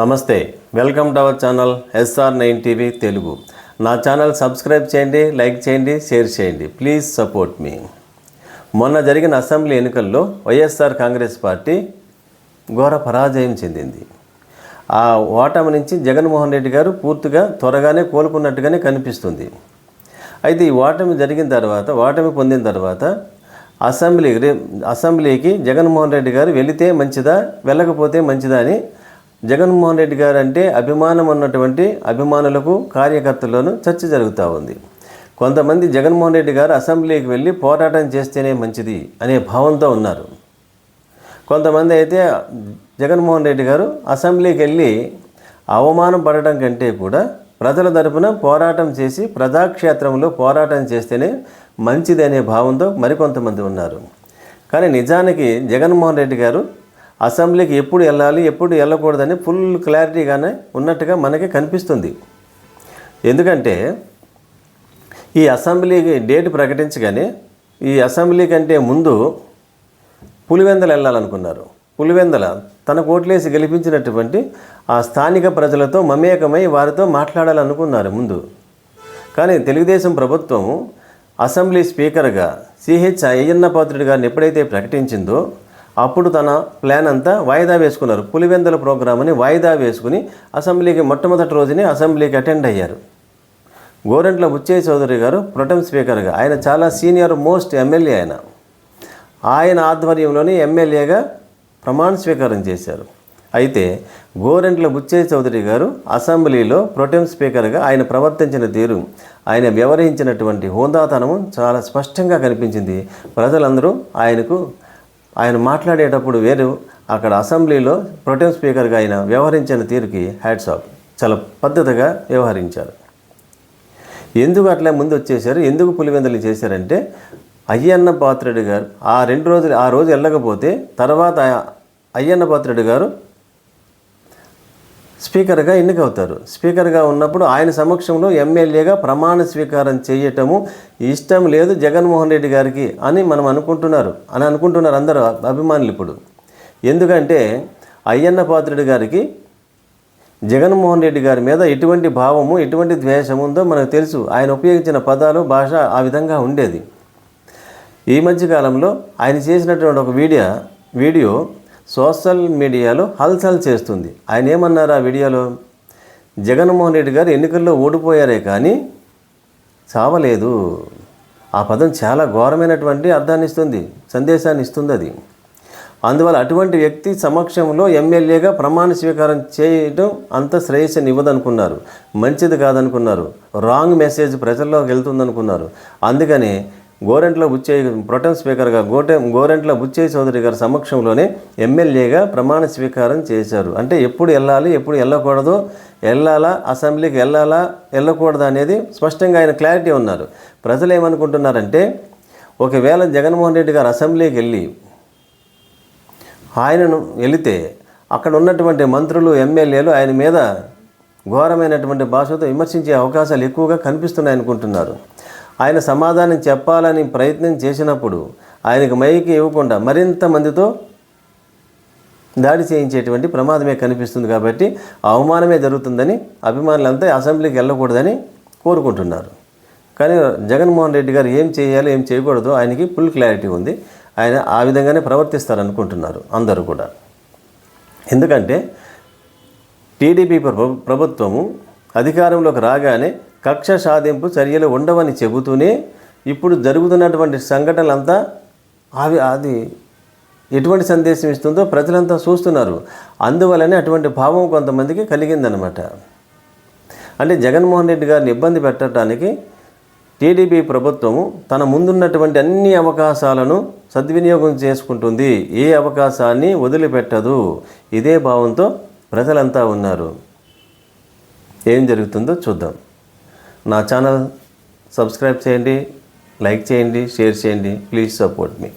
నమస్తే, welcome to our channel SR9 TV Telugu. నా channel subscribe చేయండి, లైక్ చేయండి, షేర్ చేయండి. ప్లీజ్ సపోర్ట్ మీ. మొన్న జరిగిన అసెంబ్లీ ఎన్నికల్లో వైఎస్ఆర్ కాంగ్రెస్ పార్టీ ఘోర పరాజయం చెందింది. ఆ ఓటమి నుంచి జగన్మోహన్ రెడ్డి గారు పూర్తిగా త్వరగానే కోలుకున్నట్టుగానే కనిపిస్తుంది. అయితే ఈ ఓటమి పొందిన తర్వాత అసెంబ్లీకి జగన్మోహన్ రెడ్డి గారు వెళితే మంచిదా, వెళ్ళకపోతే మంచిదా అని జగన్మోహన్ రెడ్డి గారు అంటే అభిమానం ఉన్నటువంటి అభిమానులకు, కార్యకర్తల్లోనూ చర్చ జరుగుతూ ఉంది. కొంతమంది జగన్మోహన్ రెడ్డి గారు అసెంబ్లీకి వెళ్ళి పోరాటం చేస్తేనే మంచిది అనే భావంతో ఉన్నారు. కొంతమంది అయితే జగన్మోహన్ రెడ్డి గారు అసెంబ్లీకి వెళ్ళి అవమానం పడటం కంటే కూడా ప్రజల తరపున పోరాటం చేసి ప్రజాక్షేత్రంలో పోరాటం చేస్తేనే మంచిది అనే భావంతో మరికొంతమంది ఉన్నారు. కానీ నిజానికి జగన్మోహన్ రెడ్డి గారు అసెంబ్లీకి ఎప్పుడు వెళ్ళాలి, ఎప్పుడు వెళ్ళకూడదని ఫుల్ క్లారిటీగానే ఉన్నట్టుగా మనకి కనిపిస్తుంది. ఎందుకంటే ఈ అసెంబ్లీకి డేట్ ప్రకటించగానే ఈ అసెంబ్లీ కంటే ముందు పులివెందల వెళ్ళాలనుకున్నారు. పులివెందల తన కోట్లేసి గెలిపించినటువంటి ఆ స్థానిక ప్రజలతో మమేకమై వారితో మాట్లాడాలనుకున్నారు ముందు. కానీ తెలుగుదేశం ప్రభుత్వం అసెంబ్లీ స్పీకర్గా సిహెచ్ అయ్యన్నపాత్రుడి గారిని ఎప్పుడైతే ప్రకటించిందో అప్పుడు తన ప్లాన్ అంతా వాయిదా వేసుకున్నారు. పులివెందుల ప్రోగ్రామ్ని వాయిదా వేసుకుని అసెంబ్లీకి మొట్టమొదటి రోజునే అసెంబ్లీకి అటెండ్ అయ్యారు. గోరంట్ల బుచ్చయ్య చౌదరి గారు ప్రొటెం స్పీకర్గా, ఆయన చాలా సీనియర్ మోస్ట్ ఎమ్మెల్యే. ఆయన ఆధ్వర్యంలోనే ఎమ్మెల్యేగా ప్రమాణ స్వీకారం చేశారు. అయితే గోరంట్ల బుచ్చయ్య చౌదరి గారు అసెంబ్లీలో ప్రొటెం స్పీకర్గా ఆయన ప్రవర్తించిన తీరు, ఆయన వ్యవహరించినటువంటి హోందాతనము చాలా స్పష్టంగా కనిపించింది. ప్రజలందరూ ఆయన మాట్లాడేటప్పుడు వేరు, అక్కడ అసెంబ్లీలో ప్రొటెం స్పీకర్గా ఆయన వ్యవహరించిన తీరుకి హ్యాట్స్ ఆఫ్. చాలా పద్ధతిగా వ్యవహరించారు. ఎందుకు అట్లా ముందు వచ్చేసారు, ఎందుకు పులివెందులు చేశారంటే అయ్యన్న పాత్రుడు గారు ఆ రోజు వెళ్ళకపోతే తర్వాత అయ్యన్న పాత్రుడు గారు స్పీకర్గా ఎన్నికవుతారు. స్పీకర్గా ఉన్నప్పుడు ఆయన సమక్షంలో ఎమ్మెల్యేగా ప్రమాణ స్వీకారం చేయటము ఇష్టం లేదు జగన్మోహన్ రెడ్డి గారికి అని అనుకుంటున్నారు అందరూ అభిమానులు ఇప్పుడు. ఎందుకంటే అయ్యన్న పాత్రుడి గారికి జగన్మోహన్ రెడ్డి గారి మీద ఎటువంటి భావము, ఎటువంటి ద్వేషం ఉందో మనకు తెలుసు. ఆయన ఉపయోగించిన పదాలు, భాష ఆ విధంగా ఉండేది. ఈ మధ్యకాలంలో ఆయన చేసినటువంటి ఒక వీడియో సోషల్ మీడియాలో హల్చల్ చేస్తుంది. ఆయన ఏమన్నారు ఆ వీడియోలో, జగన్మోహన్ రెడ్డి గారు ఎన్నికల్లో ఓడిపోయారే కానీ చావలేదు. ఆ పదం చాలా ఘోరమైనటువంటి అర్థాన్ని ఇస్తుంది, సందేశాన్ని ఇస్తుంది అది. అందువల్ల అటువంటి వ్యక్తి సమక్షంలో ఎమ్మెల్యేగా ప్రమాణ స్వీకారం చేయడం అంత శ్రేయస్సునివ్వదనుకున్నారు, మంచిది కాదనుకున్నారు, రాంగ్ మెసేజ్ ప్రజల్లోకి వెళ్తుందనుకున్నారు. అందుకని ప్రొటెం స్పీకర్గా గోరంట్ల బుచ్చయ్య చౌదరి గారి సమక్షంలోనే ఎమ్మెల్యేగా ప్రమాణ స్వీకారం చేశారు. అంటే ఎప్పుడు వెళ్ళాలి, ఎప్పుడు వెళ్ళకూడదు, వెళ్ళాలా, అసెంబ్లీకి వెళ్ళకూడదు అనేది స్పష్టంగా ఆయన క్లారిటీ ఉన్నారు. ప్రజలు ఏమనుకుంటున్నారంటే ఒకవేళ జగన్మోహన్ రెడ్డి గారు అసెంబ్లీకి వెళితే అక్కడ ఉన్నటువంటి మంత్రులు, ఎమ్మెల్యేలు ఆయన మీద ఘోరమైనటువంటి భాషతో విమర్శించే అవకాశాలు ఎక్కువగా కనిపిస్తున్నాయి అనుకుంటున్నారు. ఆయన సమాధానం చెప్పాలని ప్రయత్నం చేసినప్పుడు ఆయనకు మైకి ఇవ్వకుండా మరింత మందితో దాడి చేయించేటువంటి ప్రమాదమే కనిపిస్తుంది. కాబట్టి అవమానమే జరుగుతుందని అభిమానులంతా అసెంబ్లీకి వెళ్ళకూడదని కోరుకుంటున్నారు. కానీ జగన్మోహన్ రెడ్డి గారు ఏం చేయాలో ఏం చేయకూడదో ఆయనకి ఫుల్ క్లారిటీ ఉంది. ఆయన ఆ విధంగానే ప్రవర్తిస్తారనుకుంటున్నారు అందరూ కూడా. ఎందుకంటే టీడీపీ ప్రభుత్వము అధికారంలోకి రాగానే కక్ష సాధింపు చర్యలు ఉండవని చెబుతూనే ఇప్పుడు జరుగుతున్నటువంటి సంఘటనలంతా అది ఎటువంటి సందేశం ఇస్తుందో ప్రజలంతా చూస్తున్నారు. అందువల్లనే అటువంటి భావం కొంతమందికి కలిగిందనమాట. అంటే జగన్మోహన్ రెడ్డి గారిని ఇబ్బంది పెట్టడానికి టీడీపీ ప్రభుత్వము తన ముందున్నటువంటి అన్ని అవకాశాలను సద్వినియోగం చేసుకుంటుంది, ఏ అవకాశాన్ని వదిలిపెట్టదు. ఇదే భావంతో ప్రజలంతా ఉన్నారు. ఏం జరుగుతుందో చూద్దాం. నా ఛానల్ సబ్స్క్రైబ్ చేయండి, లైక్ చేయండి, షేర్ చేయండి. Please support me.